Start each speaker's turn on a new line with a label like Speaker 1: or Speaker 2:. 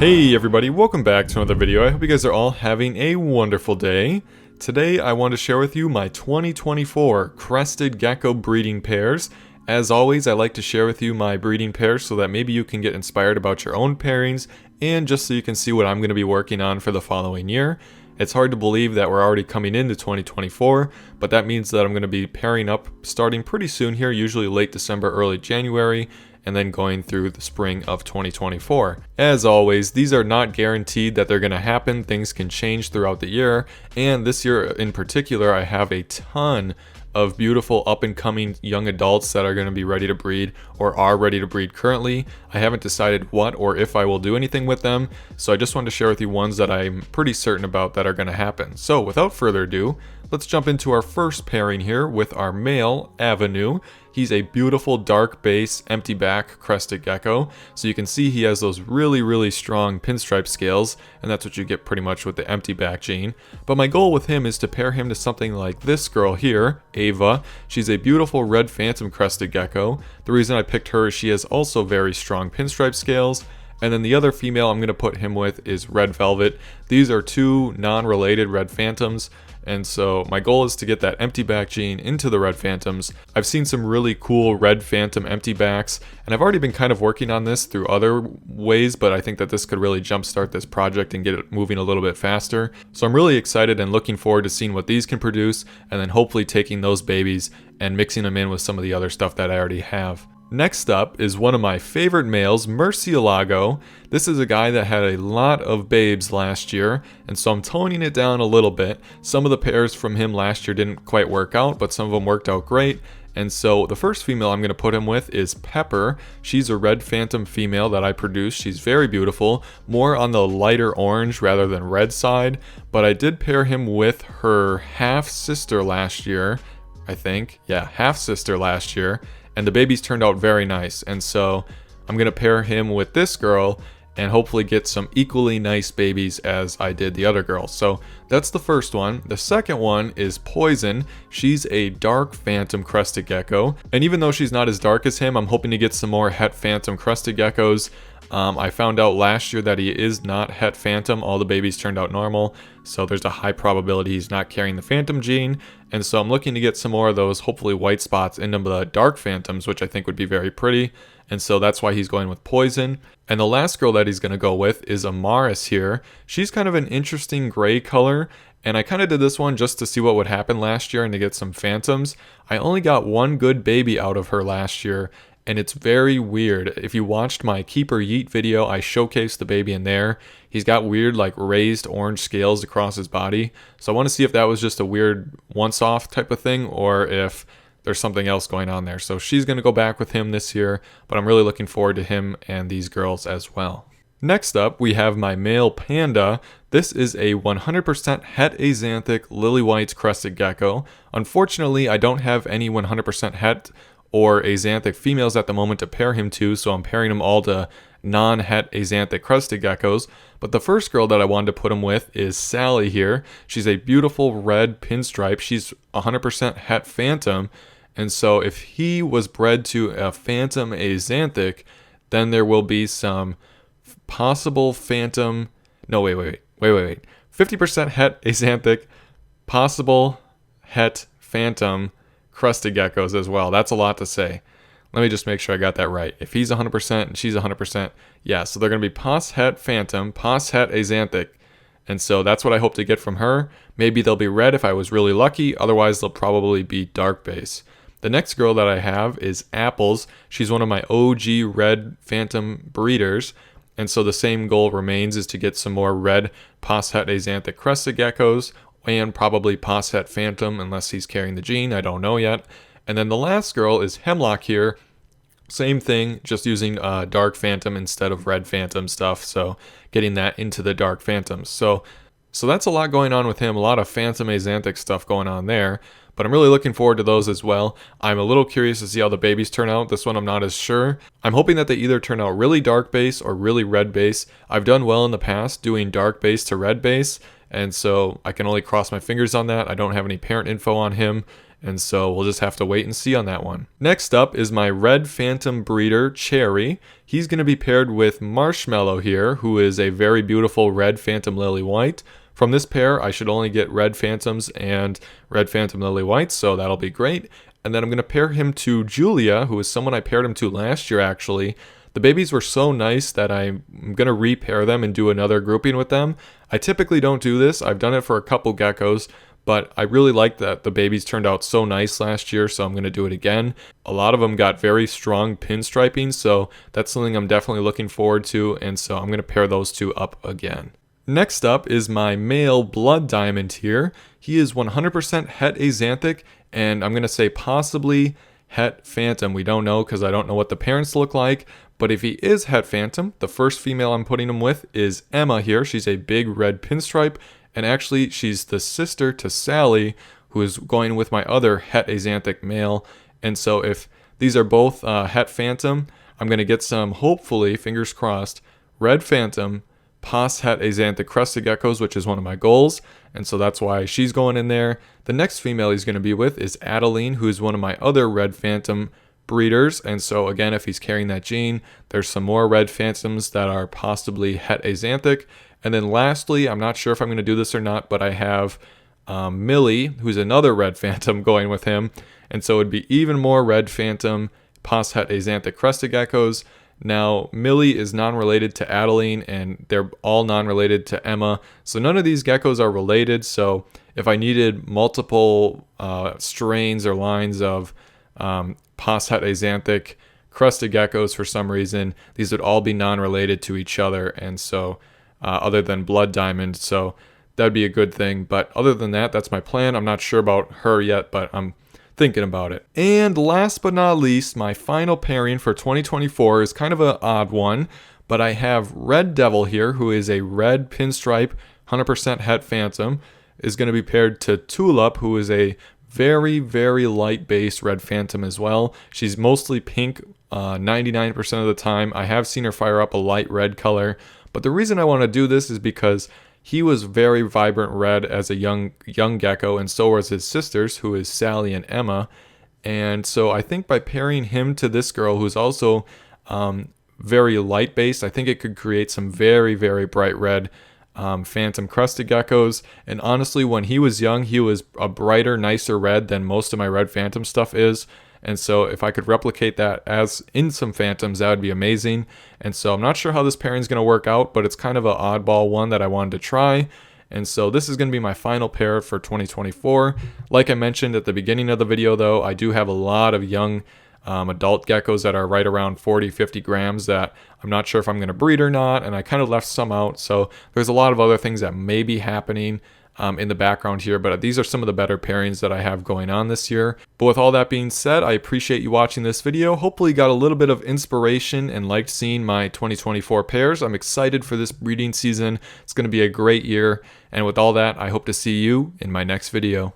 Speaker 1: Hey everybody, welcome back to another video. I hope you guys are all having a wonderful day. Today I want to share with you my 2024 Crested Gecko breeding pairs. As always, I like to share with you my breeding pairs so that maybe you can get inspired about your own pairings and just so you can see what I'm going to be working on for the following year. It's hard to believe that we're already coming into 2024, but that means that I'm going to be pairing up starting pretty soon here, usually late December, early January, and then going through the spring of 2024. As always, these are not guaranteed that they're going to happen. Things can change throughout the year, and this year in particular, I have a ton of beautiful up-and-coming young adults that are going to be ready to breed or are ready to breed currently. I haven't decided what or if I will do anything with them, so I just wanted to share with you ones that I'm pretty certain about that are going to happen. So without further ado, let's jump into our first pairing here with our male, Avenue. He's a beautiful dark base, empty back Crested Gecko. So you can see he has those really strong pinstripe scales, and that's what you get pretty much with the empty back gene. But my goal with him is to pair him to something like this girl here, Ava. She's a beautiful red phantom Crested Gecko. The reason I picked her is she has also very strong pinstripe scales. And then the other female I'm going to put him with is Red Velvet. These are two non-related red phantoms. And so my goal is to get that empty back gene into the red phantoms. I've seen some really cool red phantom empty backs, and I've already been kind of working on this through other ways, but I think that this could really jumpstart this project and get it moving a little bit faster. So I'm really excited and looking forward to seeing what these can produce, and then hopefully taking those babies and mixing them in with some of the other stuff that I already have. Next up is one of my favorite males, Murcielago. This is a guy that had a lot of babes last year, and so I'm toning it down a little bit. Some of the pairs from him last year didn't quite work out, but some of them worked out great. And so the first female I'm going to put him with is Pepper. She's a red phantom female that I produced. She's very beautiful, more on the lighter orange rather than red side, but I did pair him with her half-sister last year, I think. Yeah, half-sister last year. And the babies turned out very nice, and so I'm going to pair him with this girl and hopefully get some equally nice babies as I did the other girl. So that's the first one. The second one is Poison. She's a dark phantom Crested Gecko, and even though she's not as dark as him, I'm hoping to get some more Het Phantom Crested Geckos. I found out last year that he is not Het Phantom. All the babies turned out normal, so there's a high probability he's not carrying the Phantom gene, and so I'm looking to get some more of those, hopefully white spots, into the dark Phantoms, which I think would be very pretty, and so that's why he's going with Poison. And the last girl that he's going to go with is Amaris here. She's kind of an interesting gray color, and I kind of did this one just to see what would happen last year and to get some Phantoms. I only got one good baby out of her last year, and it's very weird. If you watched my Keeper Yeet video, I showcased the baby in there. He's got weird like raised orange scales across his body. So I want to see if that was just a weird once-off type of thing or if there's something else going on there. So she's going to go back with him this year, but I'm really looking forward to him and these girls as well. Next up, we have my male Panda. This is a 100% Het Axanthic Lily Whites Crested Gecko. Unfortunately, I don't have any 100% Het or Axanthic females at the moment to pair him to, so I'm pairing him all to non-Het Axanthic Crested Geckos. But the first girl that I wanted to put him with is Sally here. She's a beautiful red pinstripe. She's 100% Het Phantom, and so if he was bred to a Phantom Axanthic, then there will be some possible Phantom... No, wait. 50% Het Axanthic, possible Het Phantom Crested Geckos as well. That's a lot to say. Let me just make sure I got that right. If he's 100% and she's 100%, yeah, so they're going to be Pos Het Phantom, Pos Het Axanthic, and so that's what I hope to get from her. Maybe they'll be red if I was really lucky, otherwise they'll probably be dark base. The next girl that I have is Apples. She's one of my OG red phantom breeders, and so the same goal remains, is to get some more red Pos Het Axanthic Crested Geckos, and probably Pos Het Phantom unless he's carrying the gene, I don't know yet. And then the last girl is Hemlock here. Same thing, just using dark phantom instead of red phantom stuff, so getting that into the dark phantoms. So that's a lot going on with him, a lot of Phantom Axanthic stuff going on there, but I'm really looking forward to those as well. I'm a little curious to see how the babies turn out. This one I'm not as sure. I'm hoping that they either turn out really dark base or really red base. I've done well in the past doing dark base to red base, and so I can only cross my fingers on that. I don't have any parent info on him, And so we'll just have to wait and see on that one. Next up is my Red Phantom breeder, Cherry. He's going to be paired with Marshmallow here, who is a very beautiful Red Phantom Lily White. From this pair, I should only get Red Phantoms and Red Phantom Lily Whites, so that'll be great. And then I'm going to pair him to Julia, who is someone I paired him to last year, actually. The babies were so nice that I'm going to repair them and do another grouping with them. I typically don't do this. I've done it for a couple geckos, but I really like that the babies turned out so nice last year, so I'm going to do it again. A lot of them got very strong pinstriping, so that's something I'm definitely looking forward to, and so I'm going to pair those two up again. Next up is my male Blood Diamond here. He is 100% Het Azanthic, and I'm going to say possibly Het Phantom. We don't know because I don't know what the parents look like, but if he is Het Phantom, the first female I'm putting him with is Emma here. She's a big red pinstripe, and actually she's the sister to Sally, who is going with my other Het Azanthic male. And so if these are both Het Phantom, I'm going to get some, hopefully, fingers crossed, Red Phantom, Pos Het Azanthic Crested Geckos, which is one of my goals, and so that's why she's going in there. The next female he's going to be with is Adeline, who is one of my other Red Phantom breeders, and so again, if he's carrying that gene, there's some more Red Phantoms that are possibly Het Azanthic. And then lastly, I'm not sure if I'm going to do this or not, but I have Millie, who's another Red Phantom, going with him, and so it'd be even more Red Phantom Pos Het Azanthic Crested Geckos. Now, Millie is non-related to Adeline, and they're all non-related to Emma, so none of these geckos are related. So if I needed multiple strains or lines of Pos Het Azanthic Crested Geckos for some reason, these would all be non-related to each other, and so other than Blood Diamond, so that'd be a good thing. But other than that, that's my plan. I'm not sure about her yet, but I'm thinking about it. And last but not least, my final pairing for 2024 is kind of an odd one, but I have Red Devil here, who is a red pinstripe 100% Het Phantom, is going to be paired to Tulip, who is a very, very light base Red Phantom as well. She's mostly pink 99% of the time. I have seen her fire up a light red color, but the reason I want to do this is because he was very vibrant red as a young gecko, and so was his sisters, who is Sally and Emma. And so I think by pairing him to this girl, who's also very light based, I think it could create some very, very bright red Phantom Crested Geckos. And honestly, when he was young, he was a brighter, nicer red than most of my Red Phantom stuff is. And so if I could replicate that as in some Phantoms, that would be amazing. And so I'm not sure how this pairing is going to work out, but it's kind of an oddball one that I wanted to try. And so this is going to be my final pair for 2024. Like I mentioned at the beginning of the video, though, I do have a lot of young adult geckos that are right around 40-50 grams that I'm not sure if I'm going to breed or not, and I kind of left some out. So there's a lot of other things that may be happening in the background here, but these are some of the better pairings that I have going on this year. But with all that being said, I appreciate you watching this video. Hopefully you got a little bit of inspiration and liked seeing my 2024 pairs. I'm excited for this breeding season. It's going to be a great year. And with all that, I hope to see you in my next video.